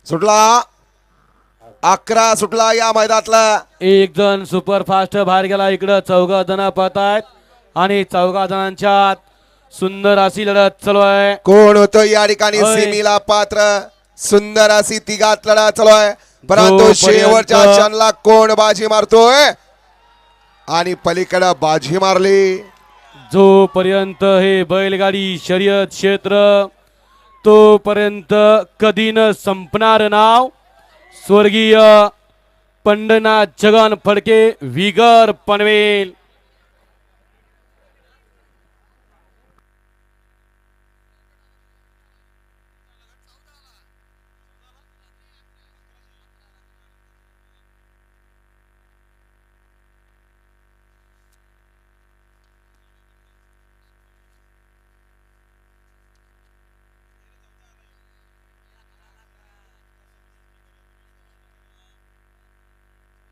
सुटला 11 सुटला या मैदानातला. एक जण सुपर फास्ट बाहेर गेला. इकडं 4 जण पळतायत आणि 4 जणांच्यात सुंदर अशी लढत चालू आहे. कोण होतं या ठिकाणी होय. सेमीला पात्र. सुंदर अशी तिघात लढत चालू आहे. परंतु जोपर्यंत- शेवटच्या क्षणाला कोण बाजी मारतोय आणि पलीकडे बाजी मारली. जोपर्यंत हे बैलगाडी शर्यत क्षेत्र तोपर्यंत कधी न संपणार नाव स्वर्गीय पंढनाथ जगन फडके विगर पनवेल.